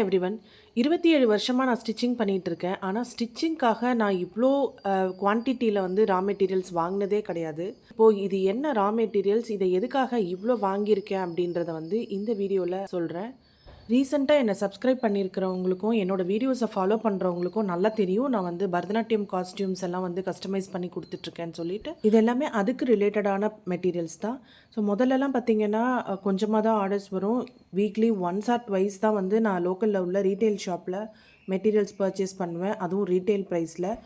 Hi everyone. 27 வருஷமா நான் stitching பண்ணிட்டு இருக்கேன். ஆனா ஸ்டிச்சிங்க்காக நான் இவ்ளோ குவான்டிட்டில வந்து ரா மெட்டீரியல்ஸ் வாங்குனதே கிடையாது. இப்போ இது என்ன ரா மெட்டீரியல்ஸ், இத எதுக்காக இவ்ளோ வாங்கியிருக்கேன் அப்படின்றத வந்து இந்த வீடியோல சொல்றேன். ரீசென்ட்டா என்ன சப்ஸ்கிரைப் பண்ணியிருக்கிறவங்களுக்கும், என்னோட வீடியோஸ ஃபாலோ பண்றவங்களுக்கும் நல்லா தெரியும். நான் வந்து பரதநாட்டியம் காஸ்டியூம்ஸ் எல்லாம் வந்து கஸ்டமைஸ் பண்ணி குடுத்துட்ருக்கேன்னு சொல்லிட்டு. இது எல்லாமே அதுக்கு ரிலேட்டடான மெட்டீரியல்ஸ் தான். ஸோ முதல்லலாம் பார்த்தீங்கன்னா, கொஞ்சமா தான் ஆர்டர்ஸ் வரும். வீக்லி ஒன்ஸ் ஆர் ட்வைஸ் தான் வந்து நான் லோக்கல்ல உள்ள ரீட்டெயில் ஷாப்ல மெட்டீரியல்ஸ் பர்ச்சேஸ் பண்ணுவேன். அதுவும் ரீட்டெயில் ப்ரைஸ்ல.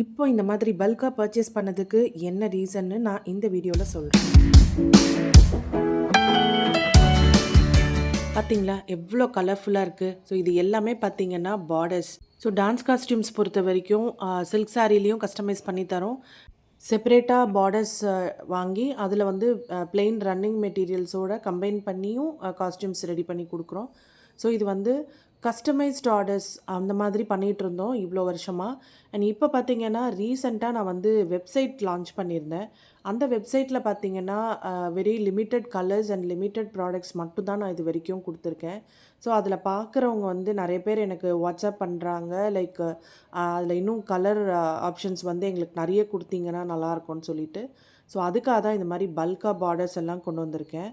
இப்போ இந்த மாதிரி பல்க்கா பர்ச்சேஸ் பண்ணதுக்கு என்ன ரீசன்னு நான் இந்த வீடியோல சொல்றேன். பார்த்தீங்களா? எவ்ளோ கலர்ஃபுல்லா இருக்கு. ஸோ இது எல்லாமே பார்த்தீங்கன்னா பார்டர்ஸ். ஸோ டான்ஸ் காஸ்டியூம்ஸ் பொறுத்தவரைக்கும் சில்க் சாரீலயும் கஸ்டமைஸ் பண்ணி தரோம். செப்பரேட்டா பார்டர்ஸ் வாங்கி அதில வந்து பிளெயின் ரன்னிங் மெட்டீரியல்ஸோட கம்பைன் பண்ணியும் காஸ்டியூம்ஸ் ரெடி பண்ணி குடுக்குறோம். ஸோ இது வந்து கஸ்டமைஸ்டு ஆர்டர்ஸ் அந்த மாதிரி பண்ணிகிட்ருந்தோம் இவ்வளோ வருஷமா. அண்ட் இப்போ பார்த்தீங்கன்னா, ரீசென்ட்டா நான் வந்து வெப்சைட் லான்ச் பண்ணியிருந்தேன். அந்த வெப்சைட்டில் பார்த்தீங்கன்னா, very limited colours and limited products மட்டும் தான் நான் இது வரைக்கும் குடுத்துருக்கேன். ஸோ அதில பார்க்குறவங்க வந்து நெறைய பேர் எனக்கு வாட்ஸ்அப் பண்றாங்க. லைக் அதில இன்னும் கலர் ஆப்ஷன்ஸ் வந்து எங்களுக்கு நெறைய குடுத்தீங்கன்னா நல்லாயிருக்கும்னு சொல்லிட்டு. ஸோ அதுக்காக தான் இந்த மாரி பல்கா பார்டர்ஸ் எல்லாம் கொண்டு வந்திருக்கேன்.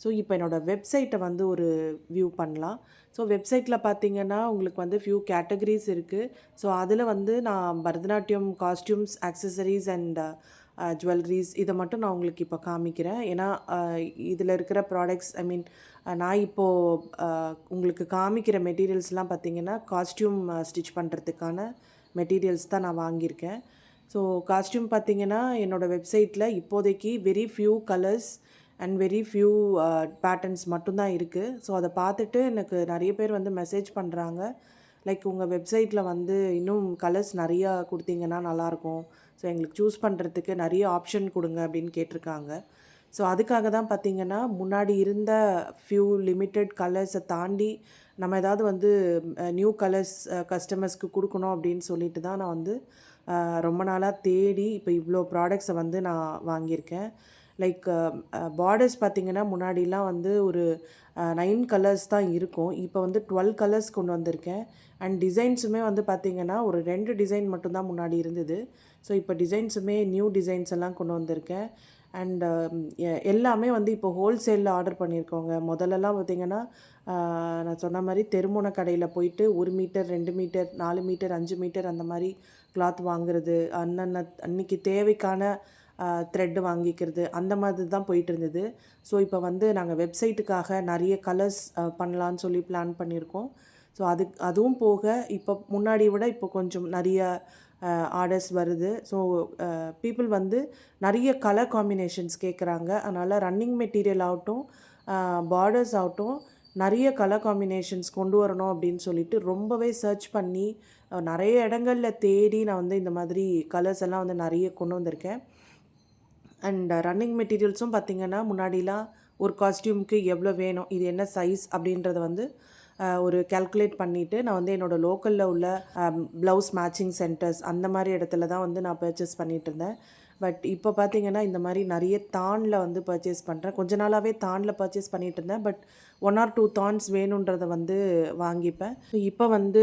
ஸோ இப்போ என்னோட வெப்சைட்ட வந்து ஒரு வியூ பண்ணலாம். ஸோ வெப்சைட்ல பார்த்தீங்கன்னா, உங்களுக்கு வந்து ஃபியூ கேட்டகரீஸ் இருக்கு. ஸோ அதில வந்து நான் Bharatanatyam costumes, accessories and jewelleries இத மட்டும் நான் உங்களுக்கு இப்போ காமிக்கிறேன். ஏன்னா, இதில இருக்கிற ப்ராடக்ட்ஸ் நான் இப்போ உங்களுக்கு காமிக்கிற மெட்டீரியல்ஸ்லாம் பார்த்தீங்கன்னா, காஸ்டியூம் ஸ்டிச் பண்ணுறதுக்கான மெட்டீரியல்ஸ் தான் நான் வாங்கியிருக்கேன். ஸோ காஸ்டியூம் பார்த்தீங்கன்னா, என்னோட வெப்சைட்ல இப்போதைக்கு very few colours and very few patterns மட்டும் தான் இருக்கு. ஸோ அத பார்த்துட்டு எனக்கு நெறைய பேர் வந்து மெசேஜ் பண்றாங்க. லைக் உங்க வெப்சைட்ல வந்து இன்னும் கலர்ஸ் நெறையா குடுத்தீங்கன்னா நல்லாயிருக்கும். ஸோ எங்களுக்கு சூஸ் பண்ணுறதுக்கு நெறைய ஆப்ஷன் குடுங்க அப்படின்னு கேட்டிருக்காங்க. ஸோ அதுக்காக தான் பார்த்தீங்கன்னா, முன்னாடி இருந்த ஃபியூ லிமிட்டட் கலர்ஸ தாண்டி நம்ம ஏதாவது வந்து நியூ கலர்ஸ் கஸ்டமர்ஸ்க்கு குடுக்கணும் அப்படின்னு சொல்லிட்டு தான் நான் வந்து ரொம்ப நாளா தேடி இப்போ இவ்ளோ ப்ராடக்ட்ஸ வந்து நான் வாங்கியிருக்கேன். லைக் பார்டர்ஸ் பார்த்தீங்கன்னா, முன்னாடிலாம் வந்து ஒரு 9 கலர்ஸ் தான் இருக்கும். இப்போ வந்து 12 கலர்ஸ் கொண்டு வந்திருக்கேன். அண்ட் டிசைன்ஸுமே வந்து பார்த்தீங்கன்னா, ஒரு 2 டிசைன் மட்டும் தான் முன்னாடி இருந்தது. ஸோ இப்போ டிசைன்ஸுமே நியூ டிசைன்ஸ் எல்லாம் கொண்டு வந்திருக்கேன். அண்ட் எல்லாமே வந்து இப்போ ஹோல்சேல்ல ஆர்டர் பண்ணியிருக்கோங்க. முதல்லலாம் பார்த்தீங்கன்னா, நான் சொன்ன மாரி தெருமுனை கடையில போயிட்டு 1 மீட்டர், 2 மீட்டர், 4 மீட்டர், 5 மீட்டர் அந்த மாரி கிளாத் வாங்குறது, அன்னைக்கு தேவைக்கான த்ரெட் வாங்கிக்கிறது அந்த மாதிரி தான் போயிட்டுருந்தது. ஸோ இப்போ வந்து நாங்க வெப்சைட்டுக்காக நெறைய கலர்ஸ் பண்ணலான்னு சொல்லி பிளான் பண்ணியிருக்கோம். ஸோ அதுவும் போக இப்போ முன்னாடிய விட இப்போ கொஞ்சம் நெறைய ஆர்டர்ஸ் வருது. ஸோ பீப்பிள் வந்து நெறைய கலர் காம்பினேஷன்ஸ் கேட்குறாங்க. அதனால ரன்னிங் மெட்டீரியல் ஆகட்டும், பார்டர்ஸ் ஆகட்டும், நெறைய கலர் காம்பினேஷன்ஸ் கொண்டு வரணும் அப்படின்னு சொல்லிட்டு ரொம்பவே சர்ச் பண்ணி நெறைய இடங்கள்ல தேடி நான் வந்து இந்த மாதிரி கலர்ஸ் எல்லாம் வந்து நெறைய கொண்டு வந்திருக்கேன். அண்ட் ரன்னிங் மெட்டீரியல்ஸும் பார்த்தீங்கன்னா, முன்னாடிலாம் ஒரு காஸ்டியூம்க்கு எவ்வளோ வேணும், இது என்ன சைஸ் அப்படின்றத வந்து ஒரு கால்குலேட் பண்ணிவிட்டு நான் வந்து என்னோடய லோக்கலில் உள்ள ப்ளவுஸ் மேட்சிங் சென்டர்ஸ் அந்த மாதிரி இடத்துல தான் வந்து நான் பர்ச்சேஸ் பண்ணிகிட்ருந்தேன். பட் இப்போ பார்த்தீங்கன்னா, இந்த மாதிரி நிறைய தான்ல வந்து பர்ச்சேஸ் பண்ணுறேன். கொஞ்ச நாளாகவே தான்ல பர்ச்சேஸ் பண்ணிகிட்டு இருந்தேன். பட் 1 ஆர் 2 தான்ஸ் வேணுன்றத வந்து வாங்கிப்பேன். ஸோ இப்போ வந்து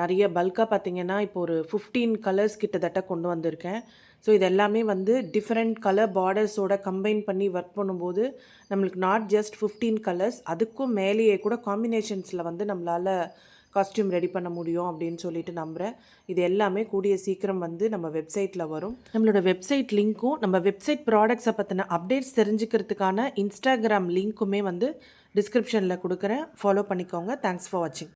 நிறைய பல்காக பார்த்தீங்கன்னா, இப்போ ஒரு 15 கலர்ஸ் கிட்டத்தட்ட கொண்டு வந்திருக்கேன். ஸோ இது எல்லாமே வந்து டிஃப்ரெண்ட் கலர் பார்டர்ஸோட கம்பைன் பண்ணி ஒர்க் பண்ணும்போது நம்மளுக்கு நாட் ஜஸ்ட் 15 கலர்ஸ், அதுக்கும் மேலேயே கூட காம்பினேஷன்ஸில் வந்து நம்மளால் காஸ்டியூம் ரெடி பண்ண முடியும் அப்படின்னு சொல்லிட்டு நம்புகிறேன். இது எல்லாமே கூடிய சீக்கிரம் வந்து நம்ம வெப்சைட்டில் வரும். நம்மளோட வெப்சைட் லிங்க்கும் நம்ம வெப்சைட் ப்ராடக்ட்ஸை பற்றின அப்டேட்ஸ் தெரிஞ்சுக்கிறதுக்கான இன்ஸ்டாகிராம் லிங்க்குமே வந்து டிஸ்கிரிப்ஷனில் கொடுக்குறேன். ஃபாலோ பண்ணிக்கோங்க. தேங்க்ஸ் ஃபார் வாட்சிங்.